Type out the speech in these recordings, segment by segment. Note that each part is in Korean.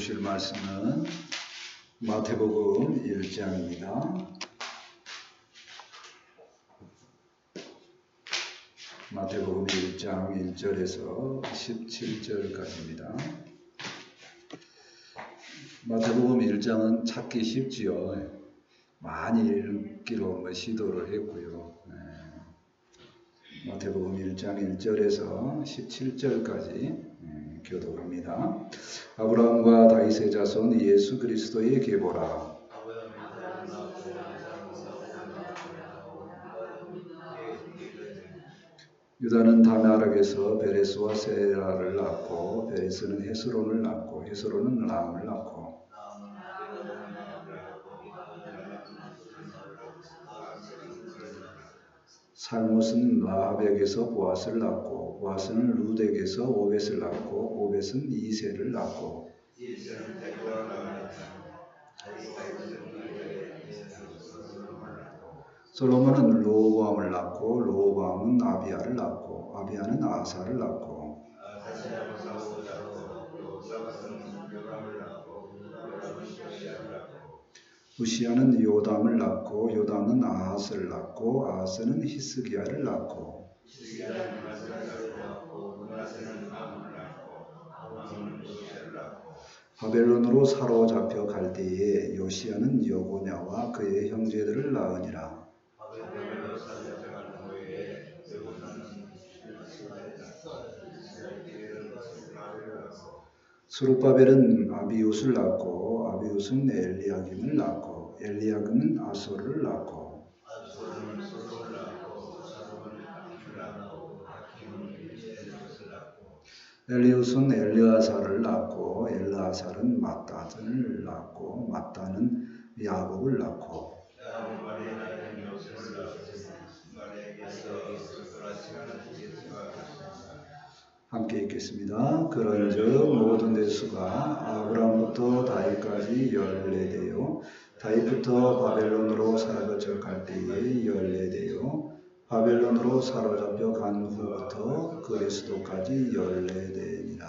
주실 말씀은 마태복음 1장입니다. 마태복음 1장 1절에서 17절까지입니다. 마태복음 1장은 찾기 쉽지요. 많이 읽기로 시도를 했고요. 마태복음 1장 1절에서 17절까지 교독합니다. 아브라함과 다윗의 자손 예수 그리스도의 계보라. 유다는 다메락에서 베레스와 세라를 낳고 베레스는 헤스론을 낳고 헤스론은 람을 낳고 살못은 라합에게서 보아스를 낳고 보아스는 루덱에서 오벳을 낳고 오벳은 이새를 낳고 솔로몬은 르호보암을 낳고 르호보암은 아비야를 낳고 아비야는 아사를 낳고 우시야는 요담을 낳고 요담은 아하스를 낳고 아하스는 히스기야를 낳고 바벨론으로 사로잡혀 갈 때에 요시야는 여고냐와 그의 형제들을 낳으니라. 스룹바벨은 아비웃을 낳고 아비웃은 엘리야김을 낳고 엘리야김은 아소를 낳고 엘리웃은 엘르아살을 낳고 엘르아살은 마따를 낳고 마따는 야곱을 낳고 함께 읽겠습니다. 그런즉 모든 대수가 아브라함부터 다윗까지 14대요 다윗부터 바벨론으로 사로잡혀 갈 때에 14대요 바벨론으로 사로잡혀 간 후부터 그리스도까지 14대니라.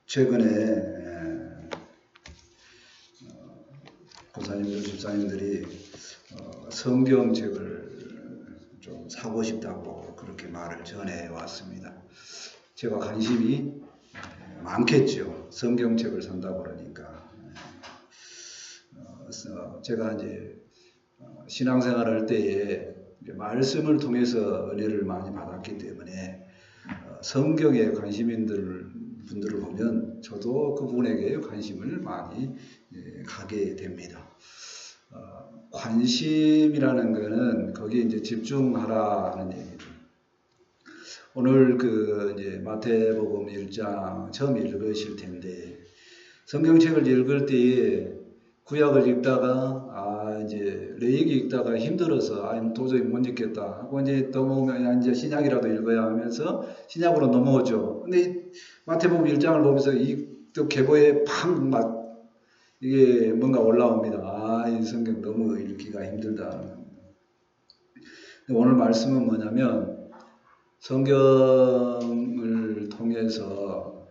최근에 권사님들, 집사님들이 성경책을 좀 사고 싶다고 그렇게 말을 전해 왔습니다. 제가 관심이 많겠죠. 성경책을 산다고 그러니까. 제가 이제 신앙생활 할 때에 말씀을 통해서 은혜를 많이 받았기 때문에 성경에 관심 있는 분들을 보면 저도 그분에게 관심을 많이 가게 됩니다. 관심이라는 거는 거기에 이제 집중하라는 얘기죠. 오늘 이제 마태복음 1장 처음 읽으실 텐데 성경책을 읽을 때에 구약을 읽다가 이제 레위기 읽다가 힘들어서 도저히 못 읽겠다 하고 이제 넘어오면 이제 신약이라도 읽어야 하면서 신약으로 넘어오죠. 근데 마태복음 1장을 보면서 또 계보에 팍 이게 뭔가 올라옵니다. 이 성경 너무 읽기가 힘들다. 오늘 말씀은 뭐냐면 성경을 통해서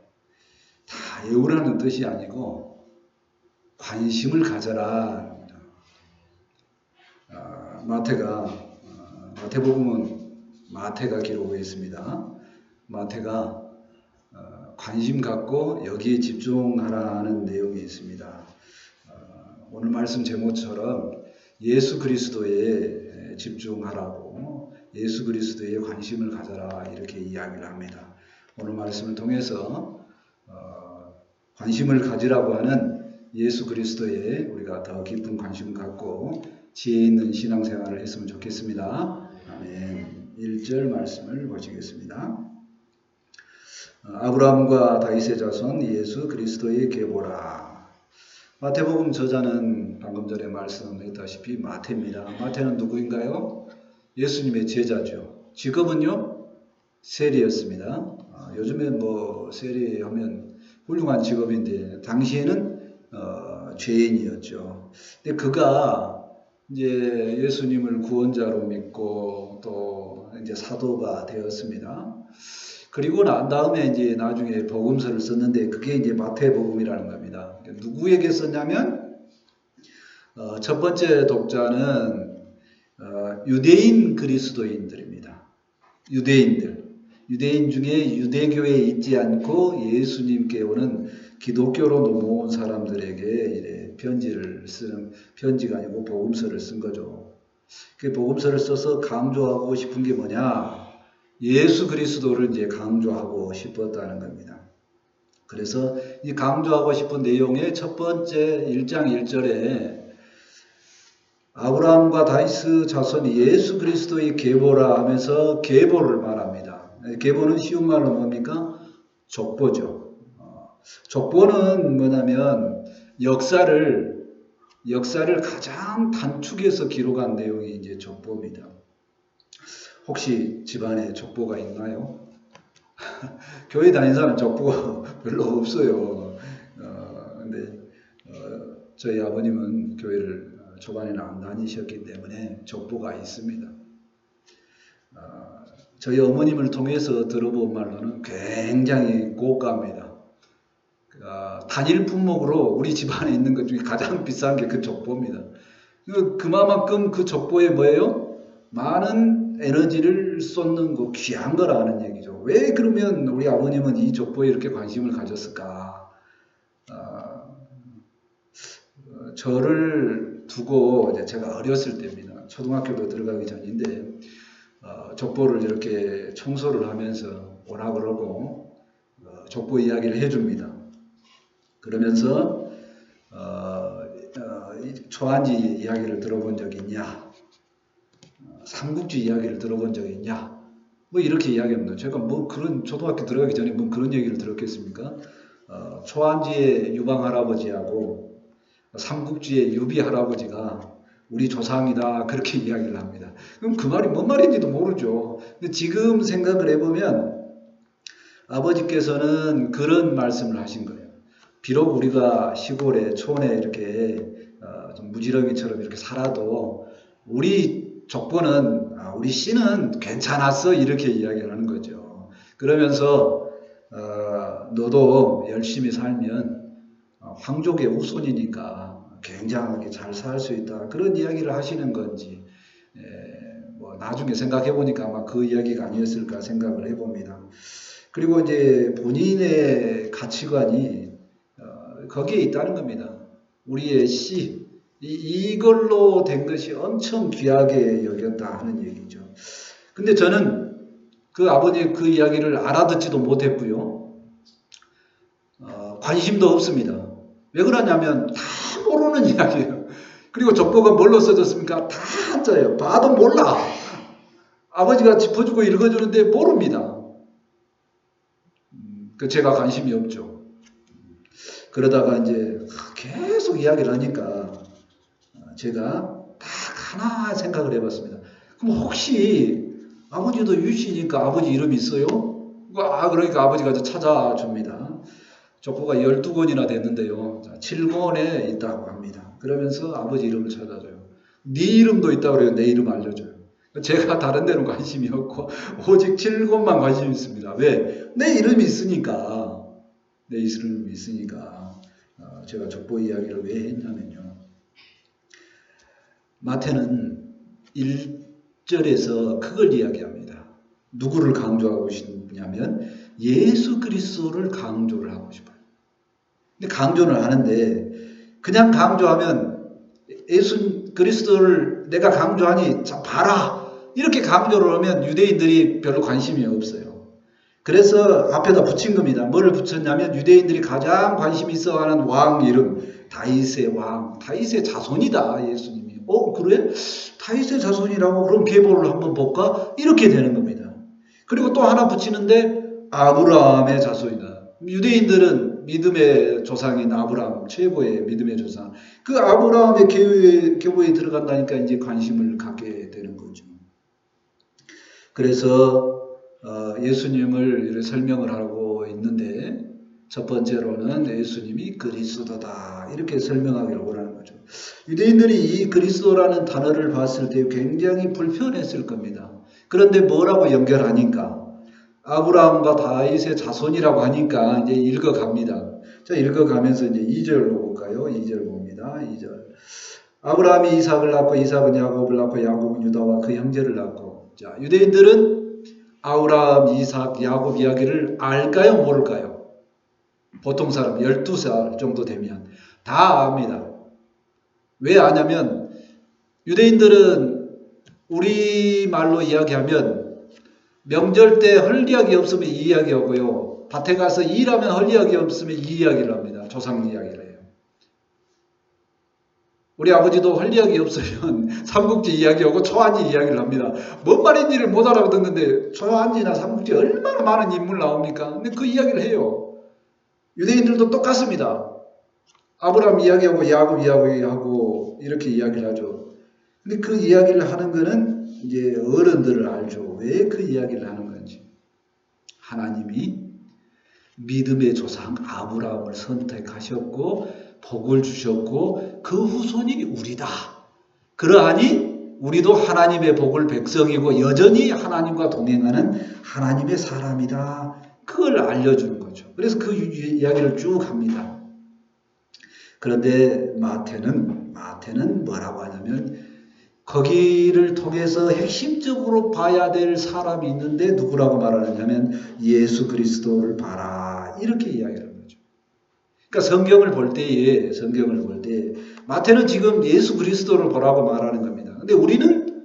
다 외우라는 뜻이 아니고 관심을 가져라. 마태복음은 마태가 기록하고 있습니다. 마태가 관심 갖고 여기에 집중하라는 내용이 있습니다. 오늘 말씀 제목처럼 예수 그리스도에 집중하라고 예수 그리스도에 관심을 가져라 이렇게 이야기를 합니다. 오늘 말씀을 통해서 관심을 가지라고 하는 예수 그리스도에 우리가 더 깊은 관심을 갖고 지혜 있는 신앙생활을 했으면 좋겠습니다. 아멘. 1절 말씀을 보시겠습니다. 아브라함과 다윗의 자손 예수 그리스도의 계보라. 마태복음 저자는 방금 전에 말씀했다시피 마태입니다. 마태는 누구인가요? 예수님의 제자죠. 직업은요? 세리였습니다. 요즘에 세리하면 훌륭한 직업인데 당시에는 죄인이었죠. 근데 그가 이제 예수님을 구원자로 믿고 또 이제 사도가 되었습니다. 그리고 난 다음에 이제 나중에 복음서를 썼는데 그게 이제 마태복음이라는 겁니다. 누구에게 썼냐면 첫 번째 독자는 유대인 그리스도인들입니다. 유대인 중에 유대교에 있지 않고 예수님께 오는 기독교로 넘어온 사람들에게 이래 편지를 쓰는, 편지가 아니고 복음서를 쓴 거죠. 그 복음서를 써서 강조하고 싶은 게 뭐냐? 예수 그리스도를 이제 강조하고 싶었다는 겁니다. 그래서 이 강조하고 싶은 내용의 첫 번째 1장 1절에 아브라함과 다윗의 자손이 예수 그리스도의 계보라 하면서 계보를 말합니다. 계보는 쉬운 말로 뭡니까? 족보죠. 족보는 뭐냐면 역사를 가장 단축해서 기록한 내용이 이제 족보입니다. 혹시 집안에 족보가 있나요? 교회 다니는 사람 족보가 별로 없어요. 근데 저희 아버님은 교회를 초반에는 안 다니셨기 때문에 족보가 있습니다. 저희 어머님을 통해서 들어본 말로는 굉장히 고가입니다. 단일 품목으로 우리 집안에 있는 것 중에 가장 비싼 게 그 족보입니다. 그만큼 그 족보에 뭐예요? 많은 에너지를 쏟는 거 귀한 거라는 얘기죠. 왜 그러면 우리 아버님은 이 족보에 이렇게 관심을 가졌을까? 저를 두고 이제 제가 어렸을 때입니다. 초등학교도 들어가기 전인데 족보를 이렇게 청소를 하면서 오라 그러고 족보 이야기를 해줍니다. 그러면서 초한지 이야기를 들어본 적이 있냐? 삼국지 이야기를 들어본 적이 있냐? 뭐 이렇게 이야기합니다. 제가 뭐 그런 초등학교 들어가기 전에 뭐 그런 얘기를 들었겠습니까? 초한지의 유방 할아버지하고 삼국지의 유비 할아버지가 우리 조상이다 그렇게 이야기를 합니다. 그럼 그 말이 뭔 말인지도 모르죠. 근데 지금 생각을 해보면 아버지께서는 그런 말씀을 하신 거예요. 비록 우리가 시골에 촌에 이렇게 좀 무지렁이처럼 이렇게 살아도 우리 족보는 우리 씨는 괜찮았어 이렇게 이야기를 하는 거죠. 그러면서 너도 열심히 살면 황족의 후손이니까 굉장하게 잘 살 수 있다. 그런 이야기를 하시는 건지 뭐 나중에 생각해 보니까 아마 그 이야기가 아니었을까 생각을 해봅니다. 그리고 이제 본인의 가치관이 거기에 있다는 겁니다. 우리의 씨 이걸로 된 것이 엄청 귀하게 여겼다 하는 얘기죠. 근데 저는 그 아버지의 그 이야기를 알아듣지도 못했고요. 관심도 없습니다. 왜 그러냐면 다 모르는 이야기예요. 그리고 족보가 뭘로 써졌습니까? 다 한자예요. 봐도 몰라. 아버지가 짚어주고 읽어주는데 모릅니다. 제가 관심이 없죠. 그러다가 이제 계속 이야기를 하니까 제가 딱 하나 생각을 해봤습니다. 그럼 혹시 아버지도 유씨니까 아버지 이름이 있어요? 그러니까 아버지가 찾아줍니다. 족보가 12권이나 됐는데요. 7권에 있다고 합니다. 그러면서 아버지 이름을 찾아줘요. 네 이름도 있다고 그래요. 내 이름 알려줘요. 제가 다른 데는 관심이 없고 오직 7권만 관심이 있습니다. 왜? 내 이름이 있으니까. 내 이름이 있으니까 제가 족보 이야기를 왜 했냐면요. 마태는 1절에서 그걸 이야기합니다. 누구를 강조하고 싶냐면 예수 그리스도를 강조를 하고 싶어요. 근데 강조를 하는데 그냥 강조하면 예수 그리스도를 내가 강조하니 자 봐라 이렇게 강조를 하면 유대인들이 별로 관심이 없어요. 그래서 앞에다 붙인 겁니다. 뭐를 붙였냐면 유대인들이 가장 관심 있어하는 왕 이름 다윗의 왕, 다윗의 자손이다 예수님이. 그래? 다윗의 자손이라고? 그럼 계보를 한번 볼까? 이렇게 되는 겁니다. 그리고 또 하나 붙이는데 아브라함의 자손이다. 유대인들은 믿음의 조상인 아브라함, 최고의 믿음의 조상. 그 아브라함의 계보에 들어간다니까 이제 관심을 갖게 되는 거죠. 그래서 예수님을 이렇게 설명을 하고 있는데 첫 번째로는 예수님이 그리스도다 이렇게 설명하기를 원하는 거예요. 거죠. 유대인들이 이 그리스도라는 단어를 봤을 때 굉장히 불편했을 겁니다. 그런데 뭐라고 연결하니까 아브라함과 다윗의 자손이라고 하니까 이제 읽어갑니다. 자, 읽어가면서 이제 2절로 볼까요? 2절 봅니다. 2절. 아브라함이 이삭을 낳고 이삭은 야곱을 낳고 야곱은 유다와 그 형제를 낳고. 자, 유대인들은 아브라함, 이삭, 야곱 이야기를 알까요? 모를까요? 보통 사람 12살 정도 되면 다 압니다. 왜 아냐면 유대인들은 우리말로 이야기하면 명절 때 할 이야기 없으면 이 이야기하고요. 밭에 가서 일하면 할 이야기 없으면 이 이야기를 합니다. 조상 이야기를 해요. 우리 아버지도 할 이야기 없으면 삼국지 이야기하고 초안지 이야기를 합니다. 뭔 말인지를 못 알아듣는데 초안지나 삼국지 얼마나 많은 인물 나옵니까? 근데 그 이야기를 해요. 유대인들도 똑같습니다. 아브라함 이야기하고 야곱 이야기하고 이렇게 이야기를 하죠. 근데 그 이야기를 하는 거는 이제 어른들을 알죠. 왜 그 이야기를 하는 건지. 하나님이 믿음의 조상 아브라함을 선택하셨고 복을 주셨고 그 후손이 우리다. 그러하니 우리도 하나님의 복을 백성이고 여전히 하나님과 동행하는 하나님의 사람이다. 그걸 알려주는 거죠. 그래서 그 이야기를 쭉 합니다. 그런데 마태는 뭐라고 하냐면 거기를 통해서 핵심적으로 봐야 될 사람이 있는데 누구라고 말하느냐면 예수 그리스도를 봐라. 이렇게 이야기하는 거죠. 그러니까 성경을 볼 때 마태는 지금 예수 그리스도를 보라고 말하는 겁니다. 근데 우리는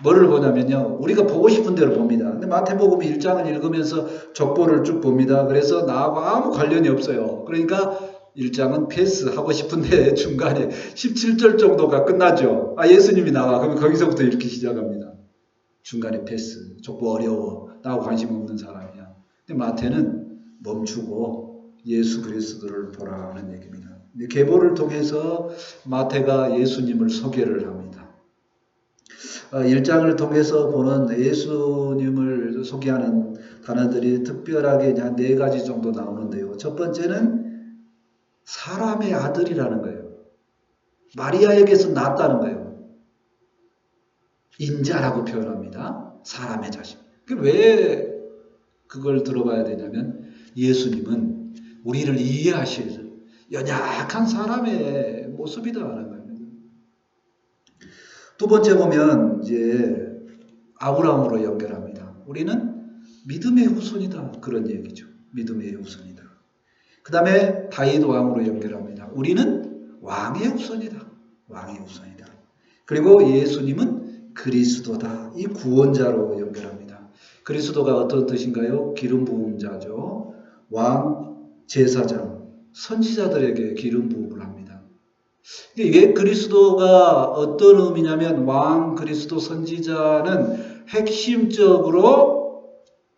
뭐를 보냐면요. 우리가 보고 싶은 대로 봅니다. 근데 마태복음 1장을 읽으면서 족보를 쭉 봅니다. 그래서 나하고 아무 관련이 없어요. 그러니까 1장은 패스하고 싶은데 중간에 17절 정도가 끝나죠. 예수님이 나와. 그러면 거기서부터 이렇게 시작합니다. 중간에 패스. 족보 어려워. 나하고 관심 없는 사람이야. 근데 마태는 멈추고 예수 그리스도를 보라 하는 얘기입니다. 계보를 통해서 마태가 예수님을 소개를 합니다. 1장을 통해서 보는 예수님을 소개하는 단어들이 특별하게 한 4가지 정도 나오는데요. 첫 번째는 사람의 아들이라는 거예요. 마리아에게서 낳았다는 거예요. 인자라고 표현합니다. 사람의 자식. 왜 그걸 들어봐야 되냐면 예수님은 우리를 이해하실 연약한 사람의 모습이다 하는 겁니다. 두 번째 보면 이제 아브라함으로 연결합니다. 우리는 믿음의 후손이다. 그런 얘기죠. 믿음의 후손이다. 그 다음에 다윗 왕으로 연결합니다. 우리는 왕의 후손이다. 왕의 후손이다. 그리고 예수님은 그리스도다. 이 구원자로 연결합니다. 그리스도가 어떤 뜻인가요? 기름 부은 자죠. 왕, 제사장, 선지자들에게 기름 부음을 합니다. 이게 그리스도가 어떤 의미냐면 왕, 그리스도, 선지자는 핵심적으로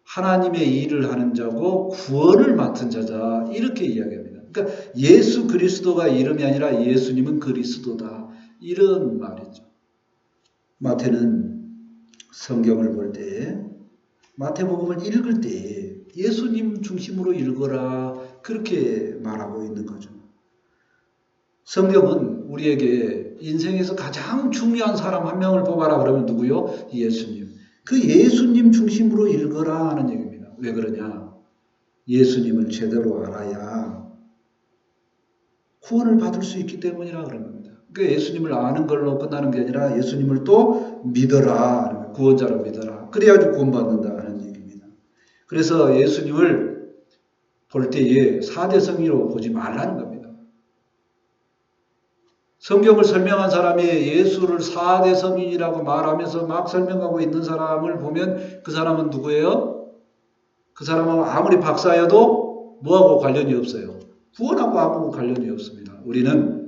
하나님의 일을 하는 자고 구원을 맡은 자자 이렇게 이야기합니다. 그러니까 예수 그리스도가 이름이 아니라 예수님은 그리스도다 이런 말이죠. 마태는 성경을 볼 때 마태복음을 읽을 때 예수님 중심으로 읽어라 그렇게 말하고 있는 거죠. 성경은 우리에게 인생에서 가장 중요한 사람 한 명을 뽑아라 그러면 누구요? 예수님. 그 예수님 중심으로 읽어라 하는 얘기입니다. 왜 그러냐? 예수님을 제대로 알아야 구원을 받을 수 있기 때문이라 그런 겁니다. 그러니까 예수님을 아는 걸로 끝나는 게 아니라 예수님을 또 믿어라. 구원자로 믿어라. 그래야지 구원받는다 하는 얘기입니다. 그래서 예수님을 볼 때에 4대 성의로 보지 말라는 겁니다. 성경을 설명한 사람이 예수를 4대 성인이라고 말하면서 막 설명하고 있는 사람을 보면 그 사람은 누구예요? 그 사람은 아무리 박사여도 뭐하고 관련이 없어요. 구원하고 아무 관련이 없습니다. 우리는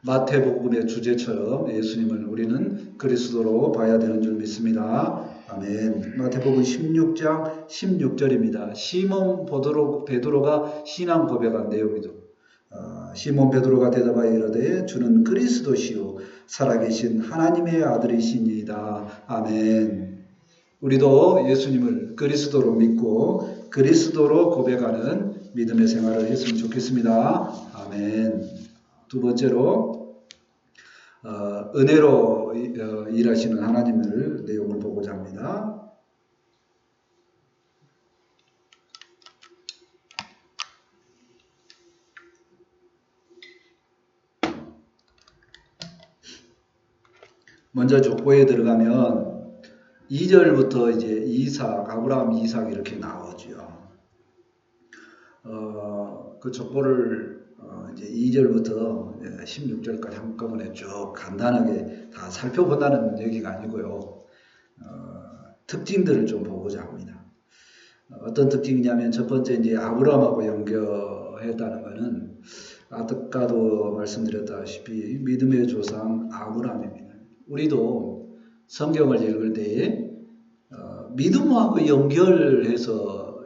마태복음의 주제처럼 예수님을 우리는 그리스도로 봐야 되는 줄 믿습니다. 아멘. 마태복음 16장 16절입니다. 시몬 베드로가 신앙 고백한 내용이죠. 시몬 베드로가 대답하여 이르되 주는 그리스도시요 살아계신 하나님의 아들이시니이다. 아멘. 우리도 예수님을 그리스도로 믿고 그리스도로 고백하는 믿음의 생활을 했으면 좋겠습니다. 아멘. 두 번째로 은혜로 일하시는 하나님을 내용을 보고자 합니다. 먼저 족보에 들어가면 2절부터 이제 이삭, 아브라함, 이삭 이렇게 나오죠. 그 족보를 이제 2절부터 16절까지 한꺼번에 쭉 간단하게 다 살펴본다는 얘기가 아니고요. 특징들을 좀 보고자 합니다. 어떤 특징이냐면 첫 번째 이제 아브라함하고 연결했다는 것은 아까도 말씀드렸다시피 믿음의 조상 아브라함입니다. 우리도 성경을 읽을 때에 믿음하고 연결해서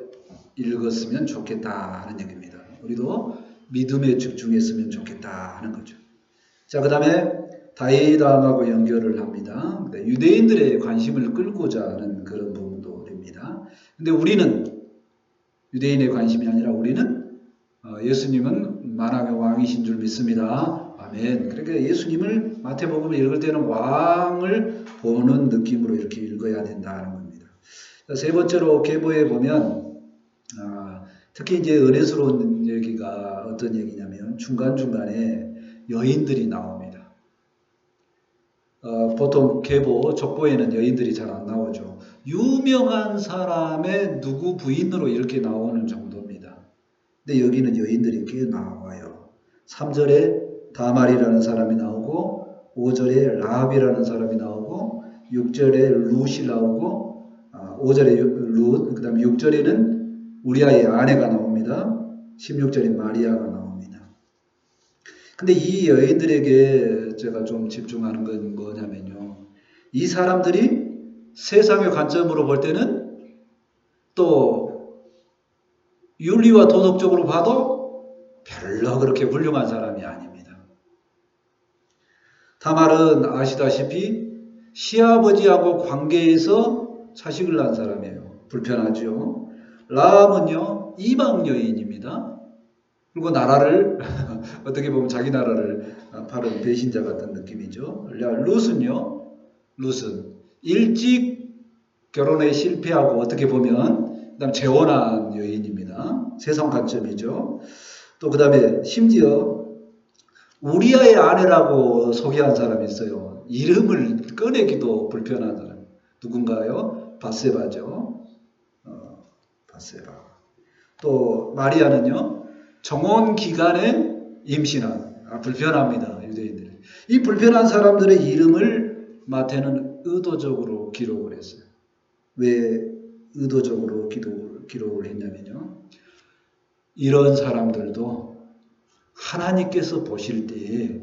읽었으면 좋겠다 하는 얘기입니다. 우리도 믿음에 집중했으면 좋겠다 하는 거죠. 자, 그 다음에 다윗왕하고 연결을 합니다. 유대인들의 관심을 끌고자 하는 그런 부분도 됩니다. 근데 우리는 유대인의 관심이 아니라 우리는 예수님은 만왕의 왕이신 줄 믿습니다. 아멘. 그러니까 예수님을 마태복음을 읽을 때는 왕을 보는 느낌으로 이렇게 읽어야 된다는 겁니다. 세 번째로 계보에 보면 특히 이제 은혜스러운 얘기가 어떤 얘기냐면 중간중간에 여인들이 나옵니다. 보통 계보, 족보에는 여인들이 잘 안 나오죠. 유명한 사람의 누구 부인으로 이렇게 나오는 정도입니다. 근데 여기는 여인들이 꽤 나와요. 3절에 다말이라는 사람이 나오고 5절에 라합이라는 사람이 나오고 6절에 룻이 나오고 5절에 룻, 그 다음에 6절에는 우리아의 아내가 나옵니다. 16절에 마리아가 나옵니다. 근데 이 여인들에게 제가 좀 집중하는 건 뭐냐면요. 이 사람들이 세상의 관점으로 볼 때는 또 윤리와 도덕적으로 봐도 별로 그렇게 훌륭한 사람이 아닙니다. 다말은 아시다시피 시아버지하고 관계에서 자식을 낳은 사람이에요. 불편하죠. 라합은요 이방 여인입니다. 그리고 나라를 어떻게 보면 자기 나라를 팔은 배신자 같은 느낌이죠. 룻은 일찍 결혼에 실패하고 어떻게 보면 그다음 재혼한 여인입니다. 세상 관점이죠. 또 그 다음에 심지어 우리아의 아내라고 소개한 사람이 있어요. 이름을 꺼내기도 불편한 사람. 누군가요? 바세바죠. 바세바. 또 마리아는요. 정혼 기간에 임신한 불편합니다. 유대인들이. 이 불편한 사람들의 이름을 마태는 의도적으로 기록을 했어요. 왜 의도적으로 기록을 했냐면요. 이런 사람들도 하나님께서 보실 때에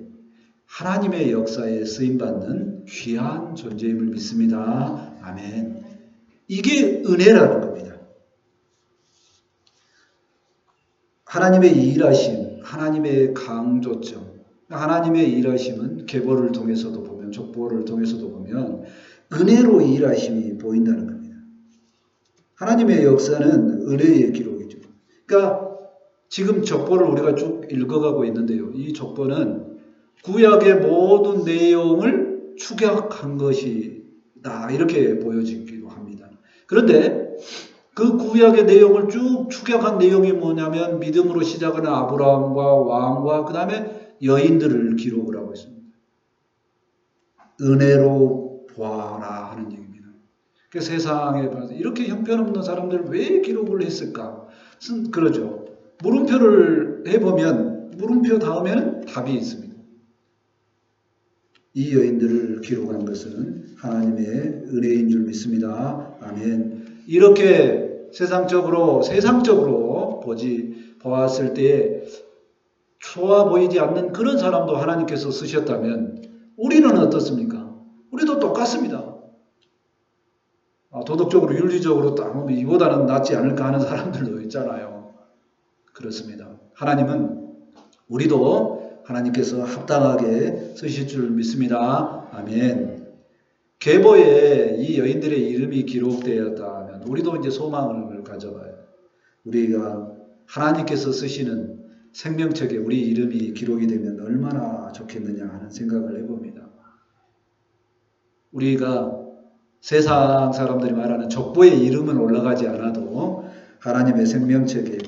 하나님의 역사에 쓰임받는 귀한 존재임을 믿습니다. 아멘. 이게 은혜라는 겁니다. 하나님의 일하심, 하나님의 강조점, 하나님의 일하심은 계보를 통해서도 보면, 족보를 통해서도 보면 은혜로 일하심이 보인다는 겁니다. 하나님의 역사는 은혜의 기록이죠. 그러니까 지금 족보를 우리가 쭉 읽어가고 있는데요. 이 족보는 구약의 모든 내용을 축약한 것이다. 이렇게 보여지기도 합니다. 그런데 그 구약의 내용을 쭉 축약한 내용이 뭐냐면 믿음으로 시작하는 아브라함과 왕과 그 다음에 여인들을 기록을 하고 있습니다. 은혜로 보아라 하는 얘기입니다. 그 세상에 봐서 이렇게 형편없는 사람들을 왜 기록을 했을까? 그러죠. 물음표를 해보면 물음표 다음에는 답이 있습니다. 이 여인들을 기록한 것은 하나님의 은혜인 줄 믿습니다. 아멘. 이렇게 세상적으로 보았을 때 좋아 보이지 않는 그런 사람도 하나님께서 쓰셨다면 우리는 어떻습니까? 우리도 똑같습니다. 도덕적으로 윤리적으로 이보다는 낫지 않을까 하는 사람들도 있잖아요. 그렇습니다. 하나님은 우리도 하나님께서 합당하게 쓰실 줄 믿습니다. 아멘. 계보에 이 여인들의 이름이 기록되었다면 우리도 이제 소망을 가져봐요. 우리가 하나님께서 쓰시는 생명책에 우리 이름이 기록이 되면 얼마나 좋겠느냐 하는 생각을 해봅니다. 우리가 세상 사람들이 말하는 족보의 이름은 올라가지 않아도 하나님의 생명책에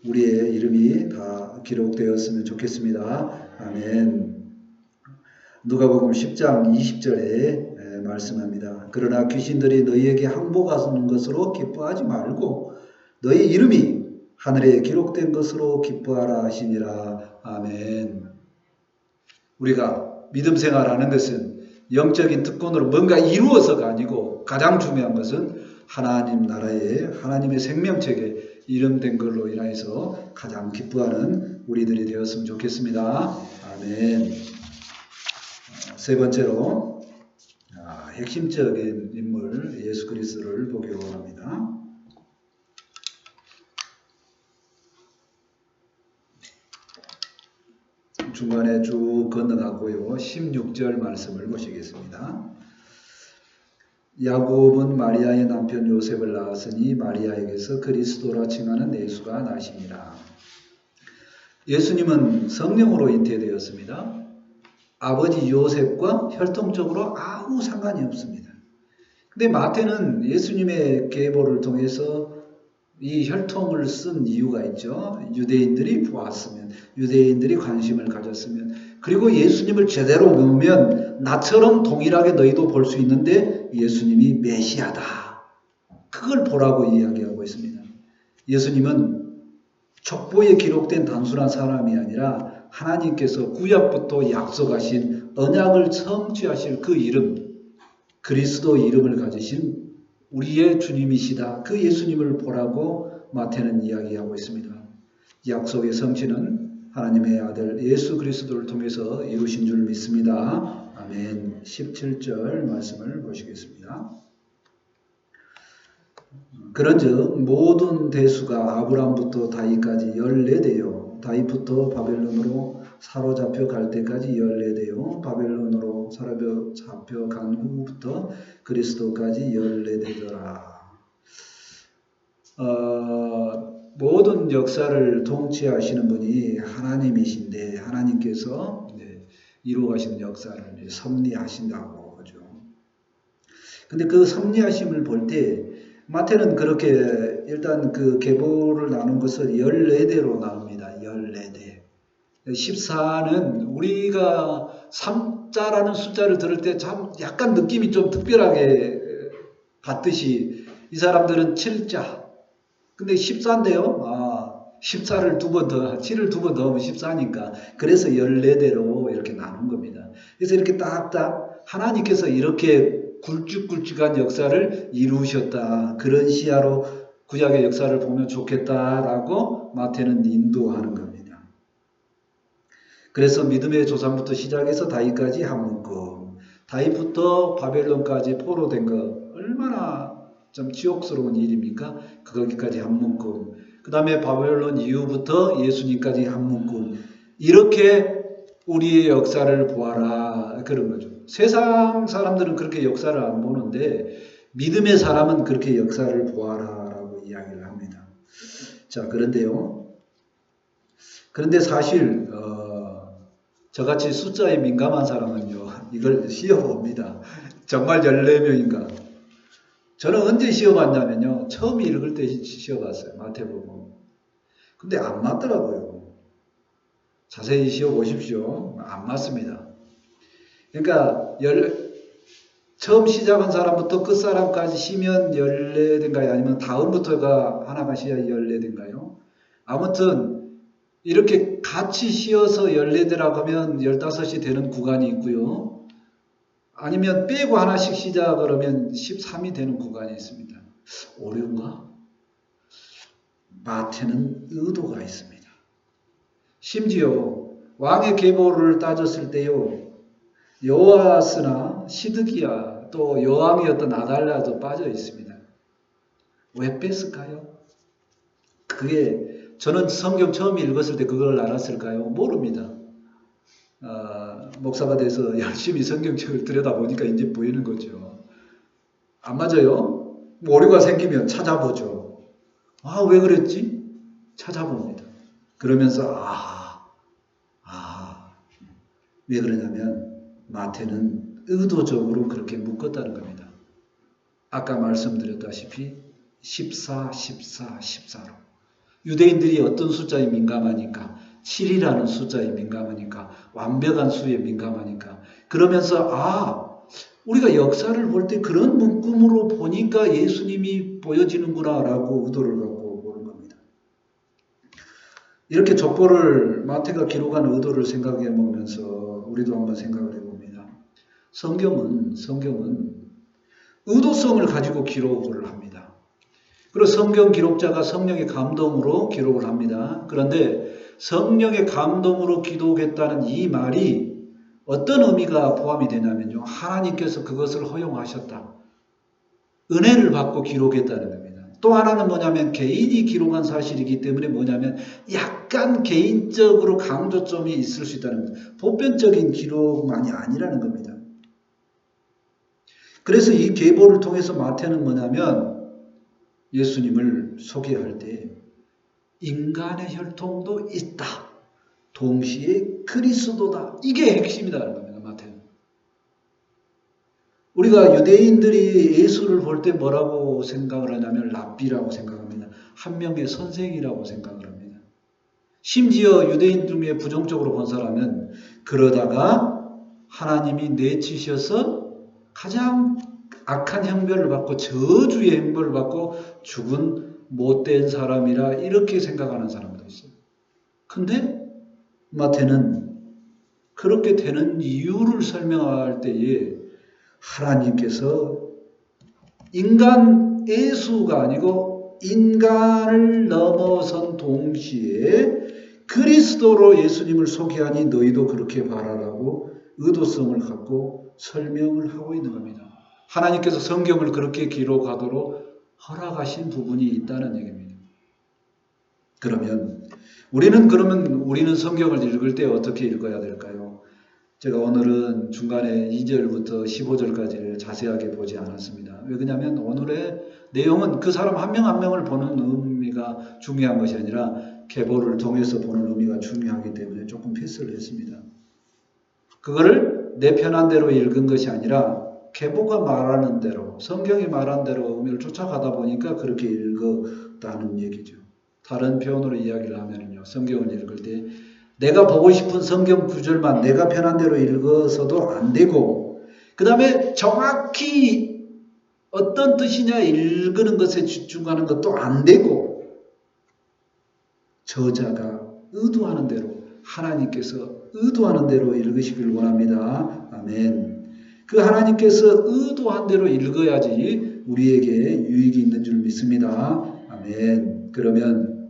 우리의 이름이 다 기록되었으면 좋겠습니다. 아멘. 누가복음 10장 20절에 말씀합니다. 그러나 귀신들이 너희에게 항복하는 것으로 기뻐하지 말고 너희 이름이 하늘에 기록된 것으로 기뻐하라 하시니라. 아멘. 우리가 믿음 생활하는 것은 영적인 특권으로 뭔가 이루어서가 아니고 가장 중요한 것은 하나님 나라에 하나님의 생명책에 이름된 걸로 인하여서 가장 기뻐하는 우리들이 되었으면 좋겠습니다. 아멘. 세 번째로 핵심적인 인물 예수 그리스도를 보기로 합니다. 중간에 쭉 건너가고요. 16절 말씀을 보시겠습니다. 야곱은 마리아의 남편 요셉을 낳았으니 마리아에게서 그리스도라 칭하는 예수가 나시니라. 예수님은 성령으로 잉태되었습니다. 아버지 요셉과 혈통적으로 아무 상관이 없습니다. 근데 마태는 예수님의 계보를 통해서 이 혈통을 쓴 이유가 있죠. 유대인들이 보았으면, 유대인들이 관심을 가졌으면, 그리고 예수님을 제대로 보면 나처럼 동일하게 너희도 볼 수 있는데 예수님이 메시아다. 그걸 보라고 이야기하고 있습니다. 예수님은 족보에 기록된 단순한 사람이 아니라 하나님께서 구약부터 약속하신 언약을 성취하실 그 이름, 그리스도 이름을 가지신 우리의 주님이시다. 그 예수님을 보라고 마태는 이야기하고 있습니다. 약속의 성취는 하나님의 아들 예수 그리스도를 통해서 이루신 줄 믿습니다. 아멘. 17절 말씀을 보시겠습니다. 그런즉 모든 대수가 아브람부터 다윗까지 14대요. 다윗부터 바벨론으로 사로잡혀 갈 때까지 14대요. 바벨론으로 사로잡혀 간 후부터 그리스도까지 14대더라. 모든 역사를 통치하시는 분이 하나님이신데 하나님께서 이루어가시는 역사를 섭리하신다고 하죠. 근데 그 섭리하심을 볼 때 마태는 그렇게 일단 그 계보를 나눈 것을 14대로 나눕니다. 14대. 14는 우리가 3자라는 숫자를 들을 때 참 약간 느낌이 좀 특별하게 받듯이 이 사람들은 7자. 근데 14인데요. 14를 2번 더, 7을 2번 더 하면 14니까. 그래서 14대로 이렇게 나눈 겁니다. 그래서 이렇게 딱딱 하나님께서 이렇게 굵직굵직한 역사를 이루셨다. 그런 시야로 구약의 역사를 보면 좋겠다라고 마태는 인도하는 겁니다. 그래서 믿음의 조상부터 시작해서 다윗까지 한 묶음, 다윗부터 바벨론까지 포로된 거 얼마나 좀 지옥스러운 일입니까? 거기까지 한 묶음, 그 다음에 바벨론 이후부터 예수님까지 한 묶음, 이렇게 우리의 역사를 보아라 그런 거죠. 세상 사람들은 그렇게 역사를 안 보는데 믿음의 사람은 그렇게 역사를 보아라 라고 이야기를 합니다. 자, 그런데요. 그런데 사실 저같이 숫자에 민감한 사람은요. 이걸 시험봅니다. 정말 14명인가? 저는 언제 시험봤냐면요. 처음 읽을 때 시험봤어요. 마태복음. 근데 안 맞더라고요. 자세히 시험보십시오. 안 맞습니다. 그러니까 처음 시작한 사람부터 끝 사람까지 쉬면 14대인가요? 아니면 다음부터가 하나가 쉬어야 14대인가요? 아무튼 이렇게 같이 쉬어서 14대라고 하면 15이 되는 구간이 있고요. 아니면 빼고 하나씩 쉬자 그러면 13이 되는 구간이 있습니다. 어려운가? 마태는 의도가 있습니다. 심지어 왕의 계보를 따졌을 때요. 요아스나 시드기야 또 여왕이었던 아달랴도 빠져 있습니다. 왜 뺐을까요? 그게 저는 성경 처음 읽었을 때 그걸 알았을까요? 모릅니다. 목사가 돼서 열심히 성경책을 들여다보니까 이제 보이는 거죠. 안 맞아요? 오류가 생기면 찾아보죠. 왜 그랬지? 찾아봅니다. 그러면서 왜 그러냐면 마태는 의도적으로 그렇게 묶었다는 겁니다. 아까 말씀드렸다시피 14, 14, 14로. 유대인들이 어떤 숫자에 민감하니까 7이라는 숫자에 민감하니까 완벽한 수에 민감하니까 그러면서 우리가 역사를 볼 때 그런 묶음으로 보니까 예수님이 보여지는구나 라고 의도를 갖고 보는 겁니다. 이렇게 족보를 마태가 기록한 의도를 생각해 보면서 우리도 한번 생각을 해봅니다. 성경은 의도성을 가지고 기록을 합니다. 그리고 성경 기록자가 성령의 감동으로 기록을 합니다. 그런데 성령의 감동으로 기록했다는 이 말이 어떤 의미가 포함이 되냐면요. 하나님께서 그것을 허용하셨다. 은혜를 받고 기록했다는 겁니다. 또 하나는 뭐냐면 개인이 기록한 사실이기 때문에 뭐냐면 약간 개인적으로 강조점이 있을 수 있다는 겁니다. 보편적인 기록만이 아니라는 겁니다. 그래서 이 계보를 통해서 마태는 뭐냐면 예수님을 소개할 때 인간의 혈통도 있다. 동시에 그리스도다. 이게 핵심이라는 겁니다. 마태는. 우리가 유대인들이 예수를 볼 때 뭐라고 생각을 하냐면 랍비라고 생각합니다. 한 명의 선생이라고 생각을 합니다. 심지어 유대인 중에 부정적으로 본 사람은 그러다가 하나님이 내치셔서 가장 악한 형벌을 받고 저주의 형벌을 받고 죽은 못된 사람이라 이렇게 생각하는 사람도 있어요. 근데 마태는 그렇게 되는 이유를 설명할 때에 하나님께서 인간 예수가 아니고 인간을 넘어선 동시에 그리스도로 예수님을 소개하니 너희도 그렇게 바라라고 의도성을 갖고 설명을 하고 있는 겁니다. 하나님께서 성경을 그렇게 기록하도록 허락하신 부분이 있다는 얘기입니다. 그러면 우리는 성경을 읽을 때 어떻게 읽어야 될까요? 제가 오늘은 중간에 2절부터 15절까지를 자세하게 보지 않았습니다. 왜 그러냐면 오늘의 내용은 그 사람 한 명 한 명을 보는 의미가 중요한 것이 아니라 계보를 통해서 보는 의미가 중요하기 때문에 조금 패스를 했습니다. 그거를 내 편한 대로 읽은 것이 아니라 계보가 말하는 대로 성경이 말한 대로 의미를 쫓아가다 보니까 그렇게 읽었다는 얘기죠. 다른 표현으로 이야기를 하면요. 성경을 읽을 때 내가 보고 싶은 성경 구절만 내가 편한 대로 읽어서도 안 되고 그 다음에 정확히 어떤 뜻이냐 읽는 것에 집중하는 것도 안 되고 저자가 의도하는 대로 하나님께서 의도하는 대로 읽으시길 원합니다. 아멘. 그 하나님께서 의도한 대로 읽어야지 우리에게 유익이 있는 줄 믿습니다. 아멘. 그러면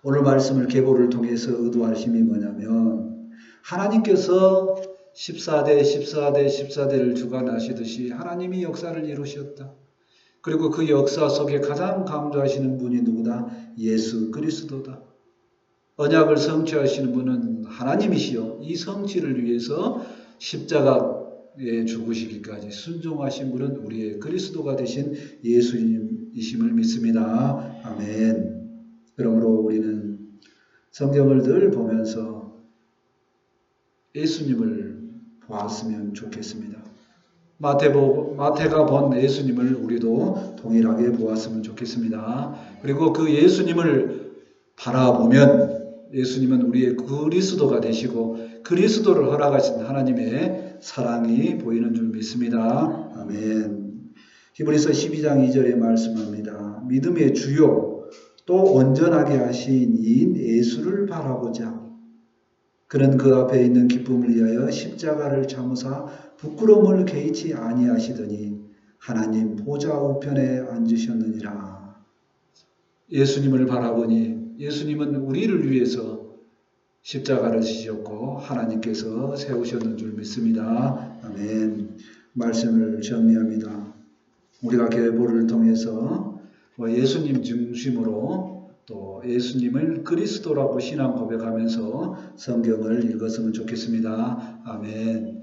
오늘 말씀을 계보를 통해서 의도하심이 뭐냐면 하나님께서 14대 14대 14대를 주관하시듯이 하나님이 역사를 이루셨다. 그리고 그 역사 속에 가장 강조하시는 분이 누구다? 예수 그리스도다. 언약을 성취하시는 분은 하나님이시요. 이 성취를 위해서 십자가에 죽으시기까지 순종하신 분은 우리의 그리스도가 되신 예수님이심을 믿습니다. 아멘. 그러므로 우리는 성경을 늘 보면서 예수님을 보았으면 좋겠습니다. 마태가 본 예수님을 우리도 동일하게 보았으면 좋겠습니다. 그리고 그 예수님을 바라보면 예수님은 우리의 그리스도가 되시고 그리스도를 허락하신 하나님의 사랑이 보이는 줄 믿습니다. 아멘. 히브리서 12장 2절에 말씀합니다. 믿음의 주요 또 온전하게 하신 이인 예수를 바라보자. 그는 그 앞에 있는 기쁨을 위하여 십자가를 참으사 부끄러움을 개의치 아니하시더니 하나님 보좌 우편에 앉으셨느니라. 예수님을 바라보니 예수님은 우리를 위해서 십자가를 지셨고 하나님께서 세우셨는 줄 믿습니다. 아멘. 말씀을 정리합니다. 우리가 계보를 통해서 예수님 중심으로 또 예수님을 그리스도라고 신앙 고백하면서 성경을 읽었으면 좋겠습니다. 아멘.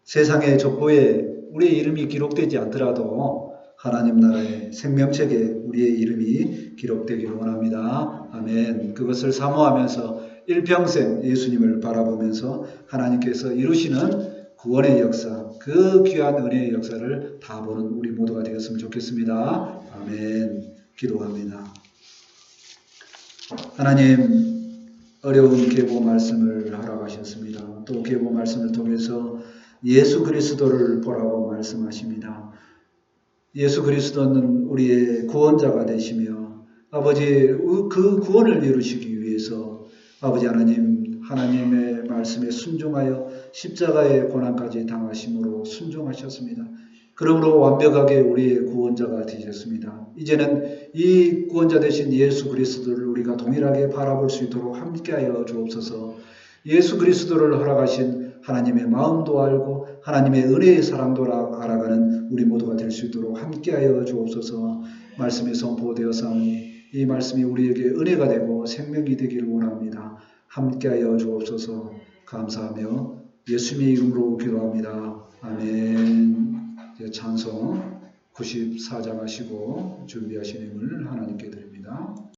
세상의 족보에 우리의 이름이 기록되지 않더라도 하나님 나라의 생명책에 우리의 이름이 기록되기를 원합니다. 아멘. 그것을 사모하면서 일평생 예수님을 바라보면서 하나님께서 이루시는 구원의 역사, 그 귀한 은혜의 역사를 다 보는 우리 모두가 되었으면 좋겠습니다. 아멘. 기도합니다. 하나님, 어려운 계보 말씀을 허락하셨습니다. 또 계보 말씀을 통해서 예수 그리스도를 보라고 말씀하십니다. 예수 그리스도는 우리의 구원자가 되시며 아버지 그 구원을 이루시기 위해서 아버지 하나님의 말씀에 순종하여 십자가의 고난까지 당하심으로 순종하셨습니다. 그러므로 완벽하게 우리의 구원자가 되셨습니다. 이제는 이 구원자 되신 예수 그리스도를 우리가 동일하게 바라볼 수 있도록 함께하여 주옵소서. 예수 그리스도를 허락하신 하나님의 마음도 알고 하나님의 은혜의 사랑도 알아가는 우리 모두가 될 수 있도록 함께하여 주옵소서. 말씀이 선포되었사오니 이 말씀이 우리에게 은혜가 되고 생명이 되길 원합니다. 함께하여 주옵소서. 감사하며 예수님의 이름으로 기도합니다. 아멘. 찬송 94장 하시고 준비하신 힘을 하나님께 드립니다.